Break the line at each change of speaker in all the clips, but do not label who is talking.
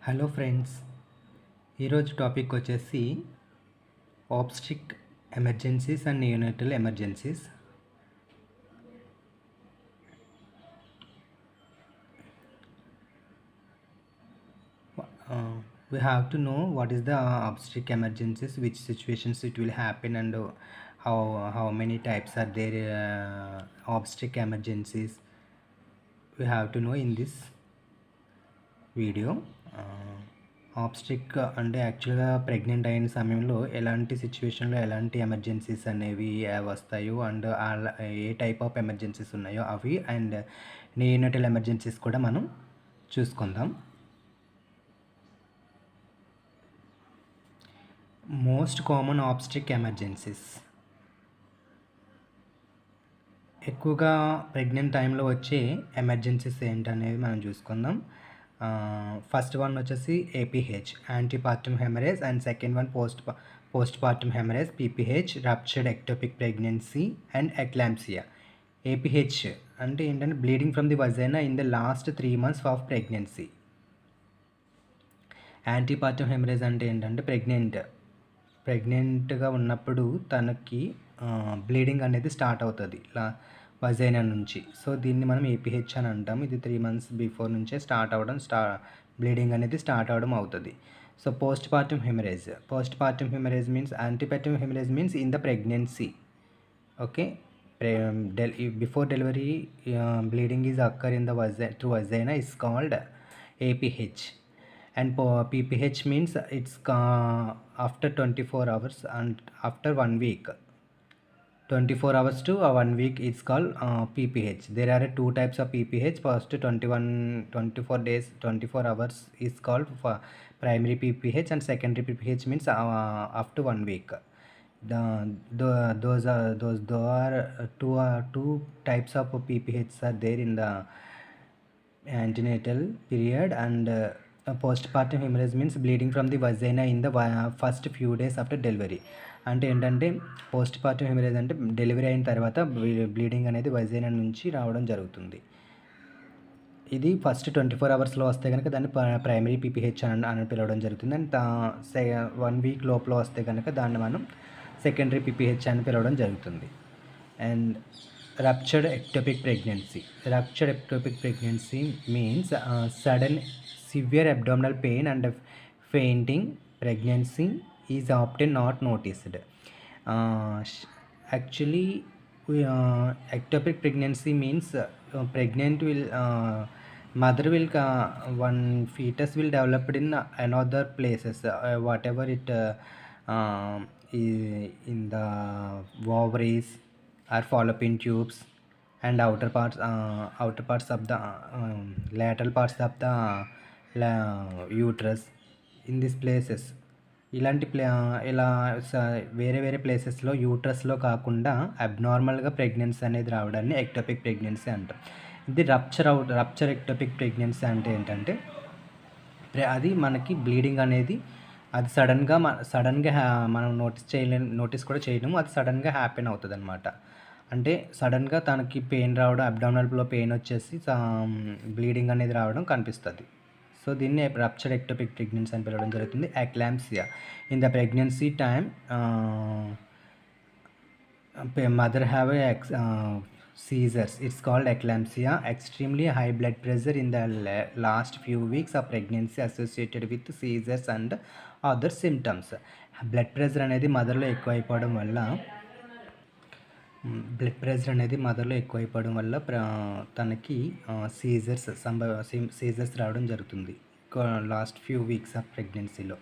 Hello friends, ఈరోజు topic వచ్చేసి obstetric emergencies and neonatal emergencies. We have to know what is the obstetric emergencies, which situations it will happen, and how many types are there obstetric emergencies. We have to know in this video. Obstetric అంటే యాక్చువల్గా pregnant అయిన సమయంలో ఎలాంటి సిచ్యువేషన్లో ఎలాంటి emergencies అనేవి వస్తాయో and ఏ టైప్ ఆఫ్ ఎమర్జెన్సీస్ ఉన్నాయో అవి అండ్ నియోనేటల్ ఎమర్జెన్సీస్ కూడా మనం చూసుకుందాం. మోస్ట్ కామన్ ఆబ్స్ట్రిక్ ఎమర్జెన్సీస్, ఎక్కువగా ప్రెగ్నెంట్ టైంలో వచ్చే ఎమర్జెన్సీస్ ఏంటనేది మనం చూసుకుందాం. ఫస్ట్ వన్ వచ్చేసి APH, antepartum haemorrhage, and second one post partum haemorrhage, PPH, ruptured ectopic pregnancy and eclampsia. APH అంటే ఏంటంటే bleeding from the vagina in the last 3 months of pregnancy. Antepartum haemorrhage అంటే ఏంటంటే ప్రెగ్నెంట్గా ఉన్నప్పుడు తనకి బ్లీడింగ్ అనేది start అవుతుంది వజైనా నుంచి. సో దీన్ని మనం ఏపీహెచ్ అని అంటాం. ఇది 3 months బిఫోర్ నుంచే బ్లీడింగ్ అనేది స్టార్ట్ అవడం అవుతుంది. So post partum haemorrhage means antepartum haemorrhage means in the pregnancy. Okay, before delivery bleeding is occur in the through vagina is called APH, and PPH means it's after 24 hours and after 1 week. 24 hours to 1 week is called PPH. There are 2 types of PPH. First 24 days 24 hours is called primary PPH, and secondary PPH means after 1 week. Those are two types of PPH are there in the antenatal period. And postpartum hemorrhage means bleeding from the vagina in the first few days after delivery. అంటే ఏంటంటే post partum haemorrhage అంటే delivery అయిన తర్వాత bleeding అనేది వజైనా నుంచి రావడం జరుగుతుంది. ఇది ఫస్ట్ 24 hours వస్తే కనుక దాన్ని ప్రైమరీ పీపీహెచ్ అని పిలవడం జరుగుతుంది. అండ్ 1 week లోపల వస్తే కనుక దాన్ని మనం సెకండరీ పీపీహెచ్ అని పిలవడం జరుగుతుంది. And ruptured ectopic pregnancy means sudden severe abdominal pain and fainting pregnancy is often not noticed. Actually, ectopic pregnancy means pregnant will mother will one fetus will develop in another places, whatever it in the ovaries or fallopian tubes and outer parts of the lateral parts of the uterus. In these places ఇలా వేరే ప్లేసెస్లో యూట్రస్లో కాకుండా అబ్నార్మల్గా pregnancy అనేది రావడాన్ని ectopic pregnancy అంటాం. ఇది rupture ectopic pregnancy అంటే ఏంటంటే అది మనకి బ్లీడింగ్ అనేది అది సడన్గా మనం నోటీస్ కూడా చేయలేము. అది సడన్గా హ్యాపెన్ అవుతుంది అనమాట. అంటే సడన్గా తనకి పెయిన్ రావడం, అబ్డామినల్లో పెయిన్ వచ్చేసి బ్లీడింగ్ అనేది రావడం కనిపిస్తుంది. సో దీన్ని రప్చర్డ్ ఎక్టోపిక్ ప్రెగ్నెన్సీ అని పిలవడం జరుగుతుంది. Eclampsia, in the pregnancy time mother have seizures. It's called eclampsia. Extremely high blood pressure in the last few weeks of pregnancy associated with seizures and other symptoms. Blood pressure అనేది మదర్లో ఎక్కువైపోవడం వల్ల తనకి scissors రావడం జరుగుతుంది last few weeks of ప్రెగ్నెన్సీలో.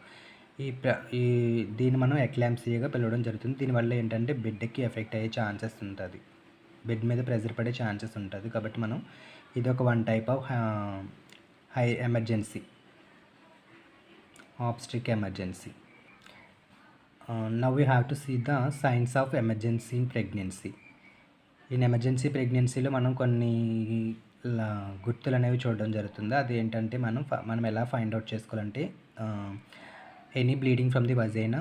దీన్ని మనం ఎక్లాంప్సియాగా పిలవడం జరుగుతుంది. దీనివల్ల ఏంటంటే బిడ్డకి ఎఫెక్ట్ అయ్యే ఛాన్సెస్ ఉంటుంది, బెడ్ మీద ప్రెజర్ పడే ఛాన్సెస్ ఉంటుంది. కాబట్టి మనం ఇది ఒక 1 type of high emergency, obstetric emergency. Now we have to see the signs of emergency in pregnancy. In emergency ప్రెగ్నెన్సీలో మనం కొన్ని గుర్తులు అనేవి చూడడం జరుగుతుంది. అది ఏంటంటే మనం ఎలా ఫైండ్ అవుట్ చేసుకోవాలంటే any bleeding from the వజైనా,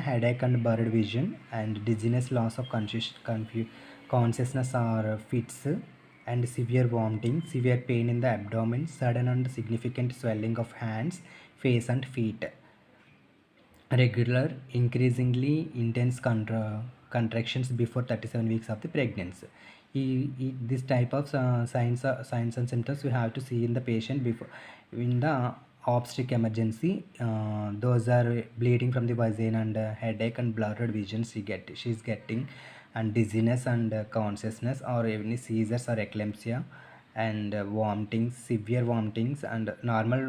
headache and blurred vision, and dizziness, loss of consciousness or fits, and severe vomiting, severe pain in the abdomen, sudden and significant swelling of hands, face and feet, regular, increasingly intense contractions before 37 weeks of the pregnancy. This type of signs and symptoms we have to see in the patient before in the obstetric emergency. Those are bleeding from the vagina and headache and blurred vision she's getting, and dizziness and consciousness or any seizures or eclampsia, and vomitings, severe vomitings, and normal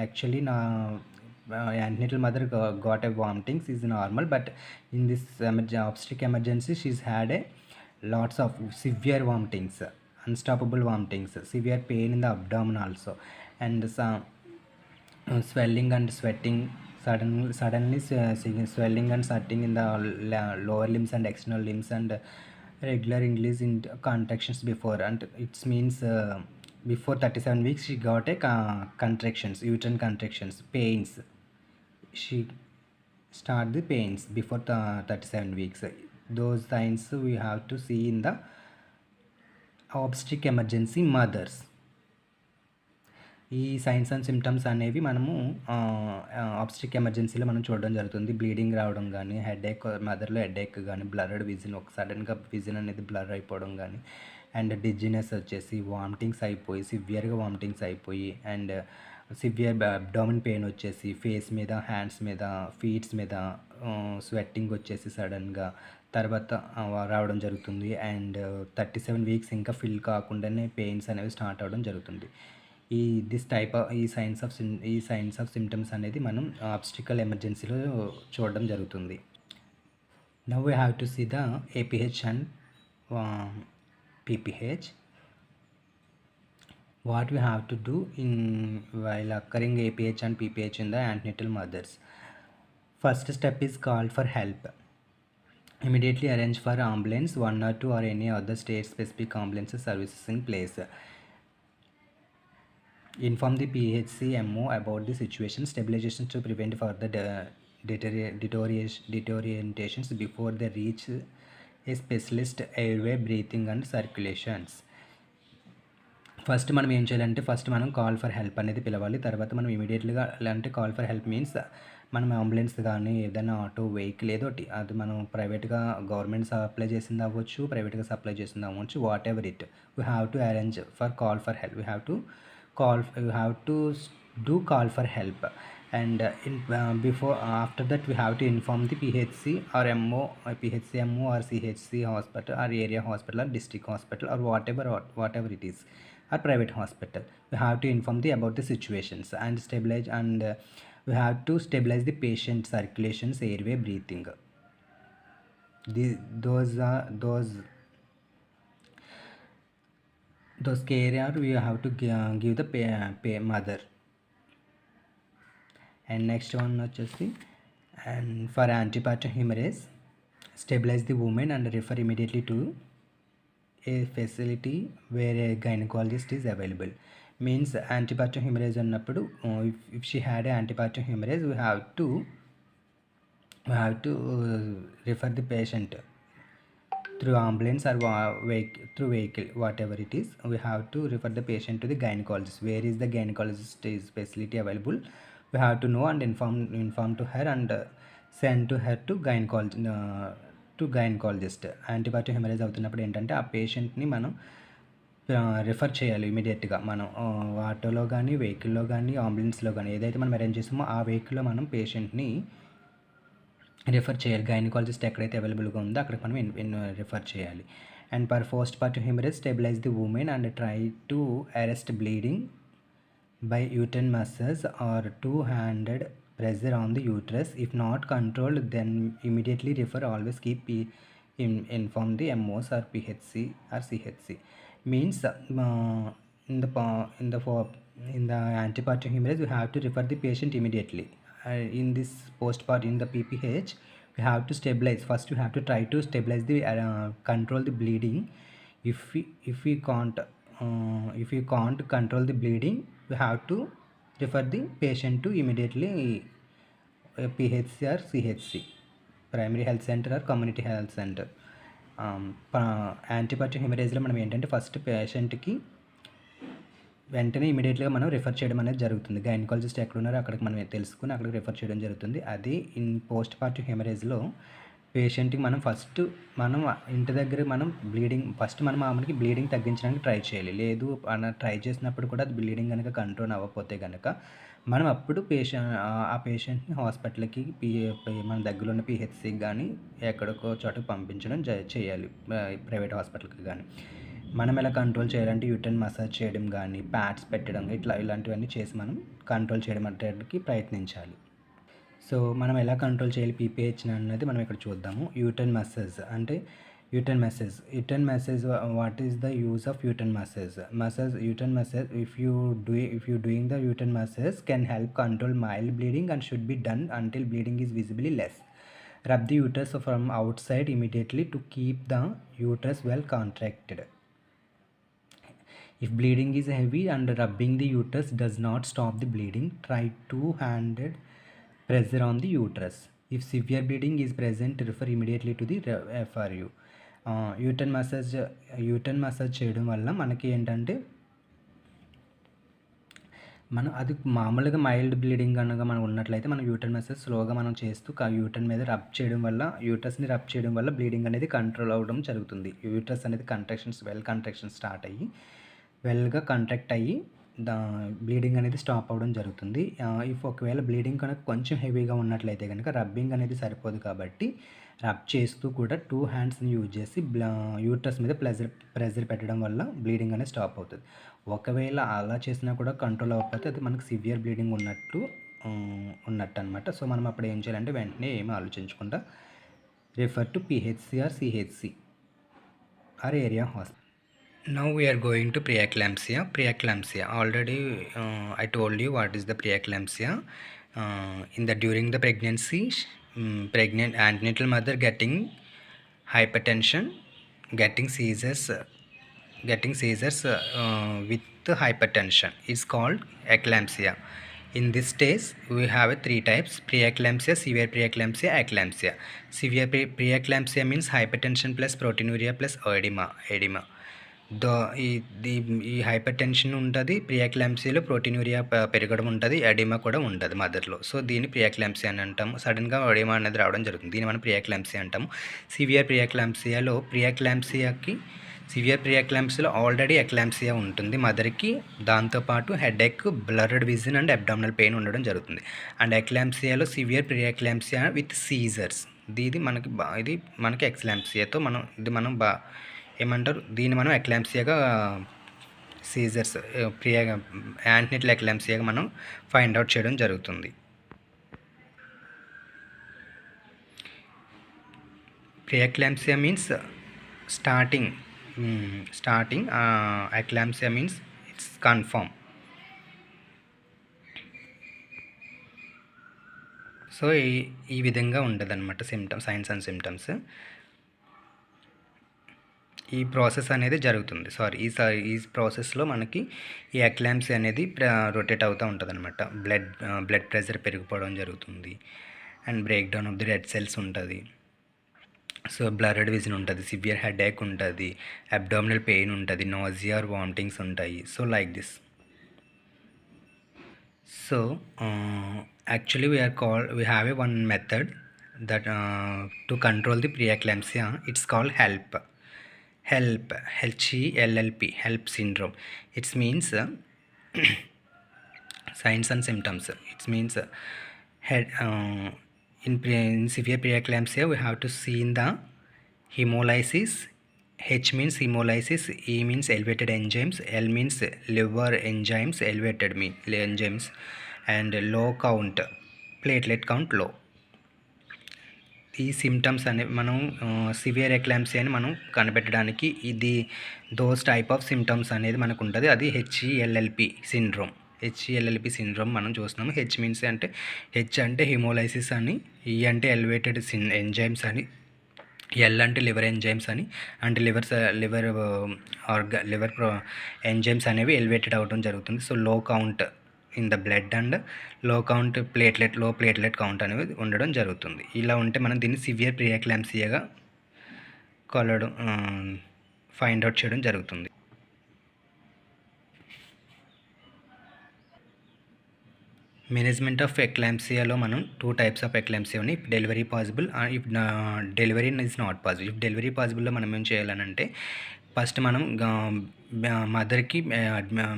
actually antenatal mother got a vomitings is normal, but in this obstetric emergency she's had a lots of severe vomitings, unstoppable vomitings, severe pain in the abdomen also, and some swelling and sweating, suddenly swelling and sweating in the lower limbs and external limbs, and regular increase in contractions before, and it means before 37 weeks she got a contractions, uterine contractions, pains. She start the pains before the 37 weeks. Those signs we have to see in the obstetric emergency mothers. ఈ science and symptoms అనేవి మనము obstetric ఎమర్జెన్సీలో మనం చూడడం జరుగుతుంది. Bleeding రావడం కానీ, headache, మదర్లో headache కానీ, బ్లర్డ్ విజన్, ఒక సడన్గా విజన్ అనేది బ్లర్ అయిపోవడం కానీ, అండ్ డిజినెస్ వచ్చేసి, వామిటింగ్స్ అయిపోయి సివియర్గా వామిటింగ్స్ అయిపోయి, అండ్ సివియర్ అబ్డామిన్ పెయిన్ వచ్చేసి ఫేస్ మీద, హ్యాండ్స్ మీద, ఫీట్స్ మీద స్వెట్టింగ్ వచ్చేసి సడన్గా తర్వాత రావడం జరుగుతుంది. అండ్ 37 వీక్స్ ఇంకా ఫిల్ కాకుండానే పెయిన్స్ అనేవి స్టార్ట్ అవ్వడం జరుగుతుంది. ఈ సైన్స్ ఆఫ్ సిమ్టమ్స్ అనేది మనం ఆబ్స్టికల్ ఎమర్జెన్సీలో చూడడం జరుగుతుంది. Now we have to see the APH and PPH. What we have to do in while occurring APH and PPH in the antenatal mothers. First step is call for help. Immediately arrange for ambulance, 1 or 2 or any other state specific ambulance services in place. Inform the PHCMO about the situation, stabilization to prevent further deteriorations before they reach a specialist airway, breathing and circulations. First మనం ఏం చేయాలంటే first మనం call for help అనేది పిలవాలి. తర్వాత మనం ఇమీడియట్గా అంటే కాల్ ఫర్ హెల్ప్ మీన్స్ మనం అంబులెన్స్ కానీ ఏదైనా ఆటో వెహికల్ ఏదోటి అది మనం ప్రైవేట్గా గవర్నమెంట్ సప్లై చేసింది అవ్వచ్చు, ప్రైవేట్గా సప్లై చేసింది అవ్వచ్చు, what ever it, we have to arrange for call for help. You have to do call for help, and after that we have to inform the PHC or PHCMO or CHC hospital or area hospital or district hospital or whatever it is, or private hospital. We have to inform about the situations and stabilize, and we have to stabilize the patient circulations, airway, breathing. Those care we have to give the mother. And next one వచ్చేసి, and for antepartum hemorrhage, stabilize the woman and refer immediately to a facility where a gynecologist is available. Means antepartum hemorrhage అన్నప్పుడు if she had a antepartum hemorrhage, we have to refer the patient through ambulance or through vehicle, whatever it is. We have to refer the patient to the gynecologist. Where is the gynecologist is facility available, we have to know and inform to her and send to her to gynecologist. Antibiotic haemorrhage అవుతున్నప్పుడు ఏంటంటే ఆ పేషెంట్ని మనం refer చేయాలి ఇమీడియట్గా. మనం ఆటోలో కానీ, వెహికల్లో కానీ, అంబులెన్స్లో కానీ ఏదైతే మనం అరేంజ్ చేస్తామో ఆ వెహికల్లో మనం పేషెంట్ని రిఫర్ చేయాలి. గైనకాలజిస్ట్ ఎక్కడైతే అవైలబుల్గా ఉందో అక్కడికి మనం రిఫర్ చేయాలి. And for post partum haemorrhage, stabilise the women and try to arrest bleeding by uterine massage or two-handed pressure on the uterus. If not controlled, then immediately refer. Always keep inform the MOs or PHC or CHC. Means in the antepartum hemorrhage, we have to refer the patient immediately. In this postpart, in the PPH, we have to stabilize. First, we have to try to stabilize the control the bleeding. If we can't control the bleeding, we have to refer the patient to immediately PHC or CHC, primary health center or community health center. Antibiotic హెమరేజ్లో మనం ఏంటంటే first పేషెంట్కి వెంటనే ఇమీడియట్గా మనం refer చేయడం అనేది జరుగుతుంది. గైనకాలజిస్ట్ ఎక్కడున్నారో అక్కడికి మనం తెలుసుకొని అక్కడికి రిఫర్ చేయడం జరుగుతుంది. అది ఇన్ పోస్ట్ పార్టమ్ హెమరేజ్లో పేషెంట్కి మనం ఇంటి దగ్గర మనం ఫస్ట్ మనం మామూలుగా బ్లీడింగ్ తగ్గించడానికి ట్రై చేయాలి. లేదు ట్రై చేసినప్పుడు కూడా అది బ్లీడింగ్ కనుక కంట్రోల్ అవ్వకపోతే కనుక మనం అప్పుడు ఆ పేషెంట్ని హాస్పిటల్కి మన దగ్గరలో ఉన్న పిహెచ్సికి కానీ ఎక్కడికో చోటకి పంపించడం చేయాలి, ప్రైవేట్ హాస్పిటల్కి కానీ. మనం ఎలా కంట్రోల్ చేయాలంటే యూట్రైన్ మసాజ్ చేయడం కానీ, ప్యాడ్స్ పెట్టడం ఇలాంటివన్నీ చేసి మనం కంట్రోల్ చేయడం అంటే ప్రయత్నించాలి. సో మనం ఎలా కంట్రోల్ చేయాలి పీపీహెచ్ని అన్నది మనం ఇక్కడ చూద్దాము. యూట్రైన్ మసాజ్ అంటే uterine massage what is the use of uterine massage if you doing the uterine massage can help control mild bleeding and should be done until bleeding is visibly less. Rub the uterus from outside immediately to keep the uterus well contracted. If bleeding is heavy and rubbing the uterus does not stop the bleeding, try two-handed pressure on the uterus. If severe bleeding is present, refer immediately to the FRU. Uterine massage చేయడం వల్ల మనకి ఏంటంటే మనం అది మామూలుగా mild bleeding కనుక మనం ఉన్నట్లయితే మనం యూట్రైన్ మసాజ్ స్లోగా మనం చేస్తూ యూట్రైన్ మీద యూట్రస్ని రబ్ చేయడం వల్ల బ్లీడింగ్ అనేది కంట్రోల్ అవ్వడం జరుగుతుంది. యూట్రస్ అనేది కంట్రాక్షన్ స్టార్ట్ అయ్యి వెల్గా కంట్రాక్ట్ అయ్యి బ్లీడింగ్ అనేది స్టాప్ అవ్వడం జరుగుతుంది. ఒకవేళ బ్లీడింగ్ కనుక కొంచెం హెవీగా ఉన్నట్లయితే కనుక రబ్బింగ్ అనేది సరిపోదు, కాబట్టి రబ్ చేస్తూ కూడా 2 హ్యాండ్స్ని యూజ్ చేసి యూట్రస్ మీద ప్రెజర్ పెట్టడం వల్ల బ్లీడింగ్ అనేది స్టాప్ అవుతుంది. ఒకవేళ అలా చేసినా కూడా కంట్రోల్ అవ్వకపోతే అది మనకు సివియర్ బ్లీడింగ్ ఉన్నట్టు అనమాట. సో మనం అప్పుడు ఏం చేయాలంటే వెంటనే ఏమీ ఆలోచించకుండా refer to PHC or CHC or area hospital. Now we are going to preeclampsia. Already I told you what is the preeclampsia. During the pregnancy, pregnant antenatal mother getting hypertension, getting seizures with hypertension is called eclampsia. In this stage we have 3 types: preeclampsia, severe preeclampsia, eclampsia. Severe preeclampsia means hypertension plus proteinuria plus edema. ఈ hyper tension ఉంటుంది, ప్రియాక్లాంప్సియాలో proteinuria పెరగడం ఉంటుంది, oedema కూడా ఉంటుంది మదర్లో. So దీన్ని ప్రియాక్లాంప్సియా అని అంటాము. సడన్గా ఎడిమా అనేది రావడం జరుగుతుంది, దీన్ని మనం ప్రియాక్లాంప్సియా అంటాము. సివియర్ ప్రియాక్లాంప్సియాలో ఆల్రెడీ ఎక్లాంప్సియా ఉంటుంది మదర్కి, దాంతోపాటు headache, blurred vision and abdominal pain ఉండడం జరుగుతుంది. అండ్ ఎక్లాంప్సియాలో సివియర్ ప్రియాక్లాంప్సియా విత్ సీజర్స్, ఇది మనకి ఎక్లాంప్సియాతో దీన్ని మనం ఎక్లాంప్సియాగా సీజర్స్ యాంటీనేటల్ ఎక్లాంప్సియాగా మనం ఫైండ్ అవుట్ చేయడం జరుగుతుంది. Preeclampsia means starting, eclampsia means it's confirm. So ఈ విధంగా ఉంటుంది అన్నమాట సైన్స్ అండ్ సిమ్టమ్స్. ఈ ప్రాసెస్ అనేది జరుగుతుంది. ఈ ప్రాసెస్లో మనకి ఈ ఎక్లాంప్సియా అనేది రొటేట్ అవుతూ ఉంటుంది అనమాట. బ్లడ్ ప్రెషర్ పెరిగిపోవడం జరుగుతుంది, and break down of the red cells ఉంటుంది. సో బ్లర్డ్ విజన్ ఉంటుంది, సివియర్ హెడేక్ ఉంటుంది, అబ్డామినల్ పెయిన్ ఉంటుంది, నాజియా ఆర్ వామిటింగ్స్ ఉంటాయి. So like this. So actually we have one method that to control the preeclampsia. It's called HELP, HELP syndrome. It means signs and symptoms. It means in severe preeclampsia we have to see in the hemolysis. H means hemolysis, E means elevated enzymes, L means liver enzymes, elevated enzymes, and low count, platelet count low. ఈ symptoms అనేవి మనం severe eclampsia అని మనం కనిపెట్టడానికి those type of symptoms అనేది మనకు ఉంటుంది. అది హెచ్ఈఎల్ఎల్పి syndrome మనం చూస్తున్నాము. హెచ్ అంటే హిమోలైసిస్ అని, ఈ అంటే ఎలివేటెడ్ ఎంజైమ్స్ అని, ఎల్ అంటే లివర్ ఎంజైమ్స్ అని, అంటే లివర్ ఎంజైమ్స్ అనేవి ఎలివేటెడ్ అవ్వడం జరుగుతుంది. So low count in the blood and low platelet count అనేది ఉండడం జరుగుతుంది. ఇలా ఉంటే మనం దీన్ని సివియర్ ప్రిఎక్లాంప్సియాగా కొలడం ఫైండ్ అవుట్ చేయడం జరుగుతుంది. మేనేజ్మెంట్ ఆఫ్ ఎక్లాంప్సియాలో మనం 2 టైప్స్ ఆఫ్ ఎక్లాంప్సియా ఉన్నాయి. If delivery possible if delivery is not possible. If delivery పాసిబుల్లో మనం ఏం చేయాలనంటే ఫస్ట్ మనం మదర్కి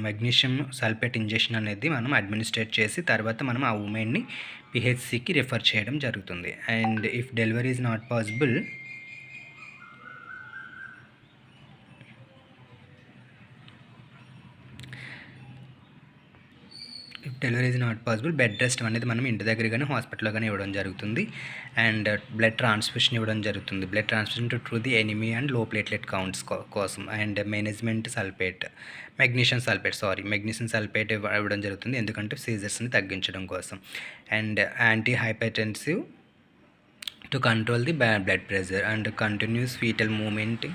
మెగ్నీషియం సల్ఫేట్ ఇంజెక్షన్ అనేది మనం అడ్మినిస్ట్రేట్ చేసి తర్వాత మనం ఆ ఉమెన్ని పిహెచ్సికి రిఫర్ చేయడం జరుగుతుంది. And if delivery is not possible delivery is not possible bed rest అనేది మనం ఇంటి దగ్గర కానీ హాస్పిటల్లో కానీ ఇవ్వడం జరుగుతుంది. అండ్ బ్లడ్ ట్రాన్స్ఫ్యూషన్ ఇవ్వడం జరుగుతుంది. Blood transfusion to the anaemia and low platelet counts కోసం. And management sulphate magnesium sulphate ఇవ్వడం జరుగుతుంది, ఎందుకంటే సీజర్స్ని తగ్గించడం కోసం. And anti hypertensive to control the blood pressure and continuous foetal movement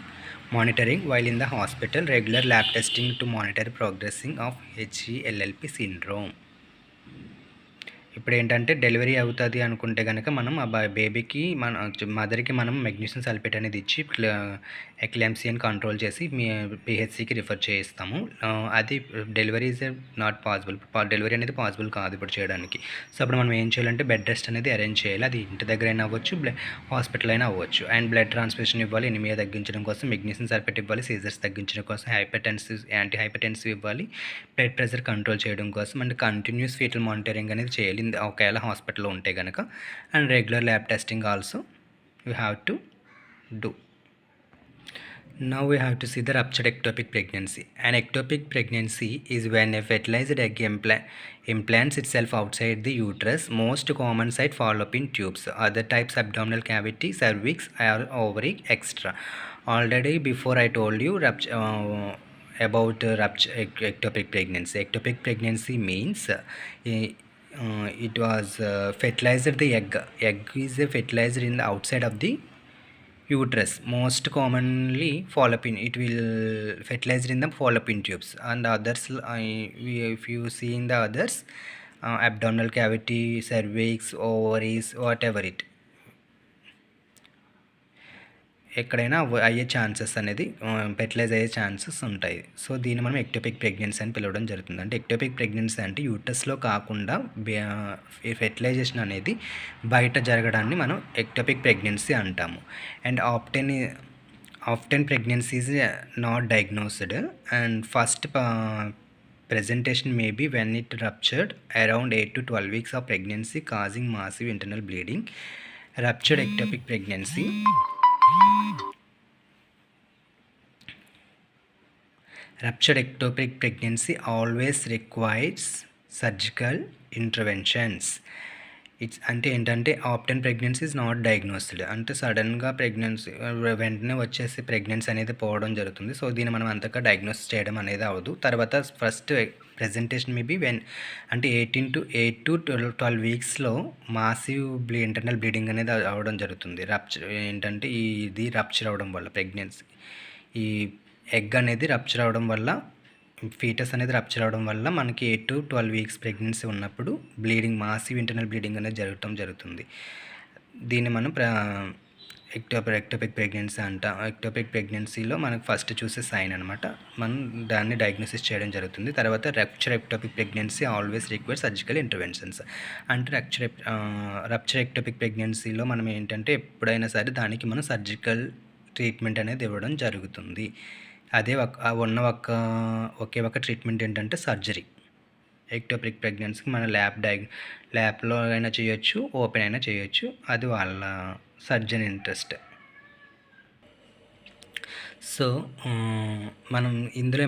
monitoring while in the hospital. Regular lab testing to monitor progressing of HELLP syndrome. ఇప్పుడు ఏంటంటే delivery అవుతుంది అనుకుంటే కనుక మనం ఆ బేబీకి మదర్కి మనం మెగ్నీషియం సల్ఫేట్ అనేది ఇచ్చి ఎక్లాంప్సియాని కంట్రోల్ చేసి మీ పిహెచ్సికి రిఫర్ చేయిస్తాము. అది delivery is not possible. Delivery అనేది పాసిబుల్ కాదు ఇప్పుడు చేయడానికి. సో అప్పుడు మనం ఏం చేయాలంటే బెడ్ రెస్ట్ అనేది అరేంజ్ చేయాలి. అది ఇంటి దగ్గర అయినా అవ్వచ్చు, హాస్పిటల్ అయినా అవ్వచ్చు. అండ్ బ్లడ్ ట్రాన్స్ఫ్యూషన్ ఇవ్వాలి, ఎనిమియా తగ్గించడం కోసం. మెగ్నీషియం సల్ఫేట్ ఇవ్వాలి, సీజర్స్ తగ్గించడం కోసం. యాంటీ హైపర్టెన్సివ్ ఇవ్వాలి, బ్లడ్ ప్రెషర్ కంట్రోల్ చేయడం కోసం. అండ్ కంటిన్యూస్ ఫీటల్ మానిటరింగ్ అనేది చేయాలి ఒకవేళ హాస్పిటల్లో ఉంటే కనుక. And regular lab testing also you have to do. Now we have to see the ruptured ectopic pregnancy. An ectopic pregnancy is when a fertilized egg implants itself outside the uterus. Most common site fallopian tubes. Other types abdominal cavity, cervix, or ovary, etc. Already before I told you about ectopic pregnancy. Ectopic pregnancy means it was fertilized the egg. Egg is fertilized in the outside of the uterus. Most commonly fallopian, it will fertilized in the fallopian tubes. And others, if you see in the others, abdominal cavity, cervix, ovaries, whatever it, ఎక్కడైనా అయ్యే chances అనేది fertilise అయ్యే chances ఉంటాయి. So దీన్ని మనం ectopic pregnancy అని పిలవడం జరుగుతుంది. అంటే ఎక్టోపిక్ ప్రెగ్నెన్సీ అంటే యూటస్లో కాకుండా ఫెర్టిలైజేషన్ అనేది బయట జరగడాన్ని మనం ఎక్టోపిక్ ప్రెగ్నెన్సీ అంటాము. And often pregnancy is not diagnosed and first presentation may be when it ruptured around 8 to 12 weeks of pregnancy, causing massive internal bleeding. Ruptured ectopic pregnancy always requires surgical interventions. It's అంటే ఏంటంటే obtain pregnancy is not diagnosed. అంటే సడన్గా pregnancy వెంటనే వచ్చేసి pregnancy అనేది పోవడం జరుగుతుంది. So దీన్ని మనం అంతగా డయాగ్నోస్ చేయడం అనేది అవ్వదు. తర్వాత ఫస్ట్ ప్రెజెంటేషన్ మేబీ అంటే 8 to 12 వీక్స్లో మాసివ్ ఇంటర్నల్ బ్లీడింగ్ అనేది అవ్వడం జరుగుతుంది. ఏంటంటే ఇది రప్చర్ అవ్వడం వల్ల ప్రెగ్నెన్సీ, ఈ ఎగ్ అనేది రప్చర్ అవ్వడం వల్ల, ఫీటస్ అనేది రప్చర్ అవ్వడం వల్ల మనకి 8 to 12 వీక్స్ ప్రెగ్నెన్సీ ఉన్నప్పుడు మాసివ్ ఇంటర్నల్ బ్లీడింగ్ అనేది జరుగుతుంది. దీన్ని మనం ఎక్టోపిక్ ప్రెగ్నెన్సీ అంటాం. ఎక్టోపిక్ ప్రెగ్నెన్సీలో మనకు ఫస్ట్ చూసే సైన్ అనమాట. మనం దాన్ని డయాగ్నోసిస్ చేయడం జరుగుతుంది. తర్వాత rupture ectopic pregnancy always require surgical interventions. అంటే రప్చర్ ఎక్టోపిక్ ప్రెగ్నెన్సీలో మనం ఏంటంటే ఎప్పుడైనా సరే దానికి మనం సర్జికల్ ట్రీట్మెంట్ అనేది ఇవ్వడం జరుగుతుంది. అదే ఒకే ఒక ట్రీట్మెంట్ ఏంటంటే సర్జరీ. ఎక్టోపిక్ ప్రెగ్నెన్సీకి మన ల్యాబ్లో అయినా చేయొచ్చు, ఓపెన్ అయినా చేయొచ్చు. అది వాళ్ళ సర్జన్ ఇంట్రెస్ట్. సో ఇందులో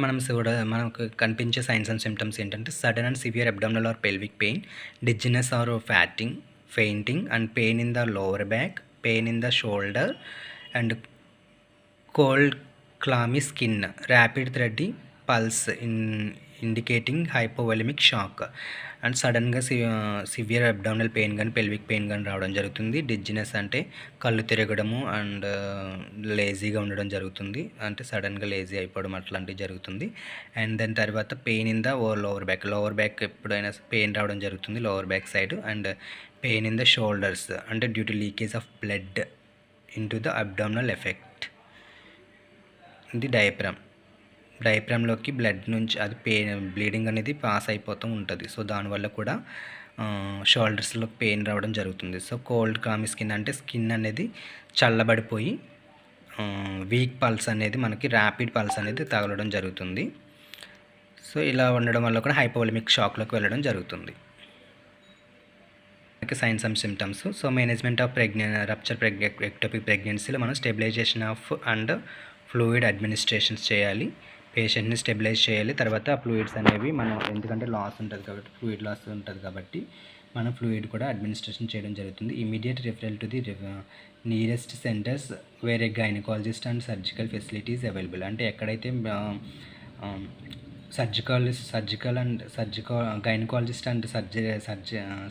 మనకు కనిపించే సైన్స్ అండ్ సిమ్టమ్స్ ఏంటంటే sudden and severe abdominal or pelvic pain, dizziness or fainting and pain in the lower back, pain in the shoulder and cold clammy skin, rapid thready pulse indicating hypovolemic shock, and సడన్గా severe abdominal pain కానీ pelvic pain కానీ రావడం జరుగుతుంది. Dizziness అంటే కళ్ళు తిరగడము and లేజీగా ఉండడం జరుగుతుంది, అంటే సడన్గా లేజీ అయిపోవడం అట్లాంటివి జరుగుతుంది. అండ్ దాని తర్వాత pain in the lower back ఎప్పుడైనా పెయిన్ రావడం జరుగుతుంది lower back side. And pain in the shoulders అంటే due to leakage of blood into the abdominal effect. ఇది డయాఫ్రామ్లోకి బ్లడ్ నుంచి అది బ్లీడింగ్ అనేది పాస్ అయిపోతూ ఉంటుంది. సో దానివల్ల కూడా షోల్డర్స్లో పెయిన్ రావడం జరుగుతుంది. సో కోల్డ్ కామి స్కిన్ అంటే స్కిన్ అనేది చల్లబడిపోయి వీక్ పల్స్ అనేది మనకి ర్యాపిడ్ పల్స్ అనేది తగలడం జరుగుతుంది. సో ఇలా ఉండడం వల్ల కూడా హైపోవోలెమిక్ షాక్లోకి వెళ్ళడం జరుగుతుంది. Signs and symptoms. So management of rupture ectopic ప్రెగ్నెన్సీలో మనం stabilisation of and fluid administrations చేయాలి. పేషెంట్ని స్టెబిలైజ్ చేయాలి. తర్వాత ఫ్లూయిడ్స్ అనేవి మనం ఎందుకంటే లాస్ ఉంటుంది కాబట్టి ఫ్లూయిడ్ లాస్ ఉంటుంది కాబట్టి మనం ఫ్లూయిడ్ కూడా అడ్మినిస్ట్రేషన్ చేయడం జరుగుతుంది. Immediate referral to the nearest centres where a gynaecologist and surgical facilities available. అంటే ఎక్కడైతే గైనకాలజిస్ట్ అండ్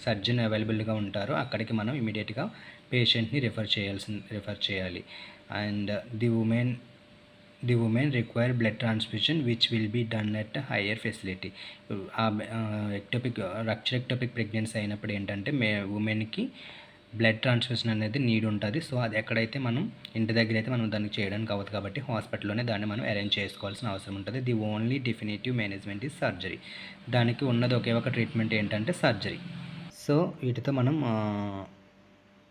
సర్జన్ అవైలబుల్గా ఉంటారో అక్కడికి మనం ఇమీడియట్గా పేషెంట్ని రిఫర్ చేయాలి. And the women require blood transfusion which will be done at higher facility. Rupture ectopic pregnancy అయినప్పుడు ఏంటంటే ఉమెన్కి బ్లడ్ ట్రాన్స్ఫ్యూషన్ అనేది నీడ్ ఉంటుంది. సో అది ఎక్కడైతే మనం ఇంటి దగ్గర అయితే మనం దానికి చేయడానికి అవ్వదు కాబట్టి హాస్పిటల్లోనే దాన్ని మనం అరేంజ్ చేసుకోవాల్సిన అవసరం ఉంటుంది. The only definitive management is surgery. దానికి ఉన్నది ఒకే ఒక ట్రీట్మెంట్ ఏంటంటే సర్జరీ. సో వీటితో మనం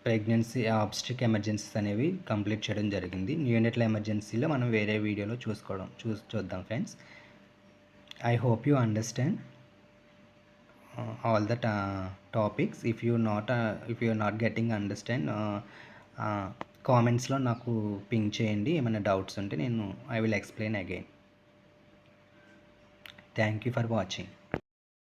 ప్రెగ్నెన్సీ ఆబ్స్ట్రిక్ ఎమర్జెన్సీస్ అనేవి కంప్లీట్ చేయడం జరిగింది. న్యూనెటల్ ఎమర్జెన్సీలో మనం వేరే వీడియోలో చూద్దాం friends. I hope you understand all the topics. If you are not getting understand, కామెంట్స్లో నాకు పింగ్ చేయండి. ఏమైనా డౌట్స్ ఉంటే I will explain again. Thank you for watching.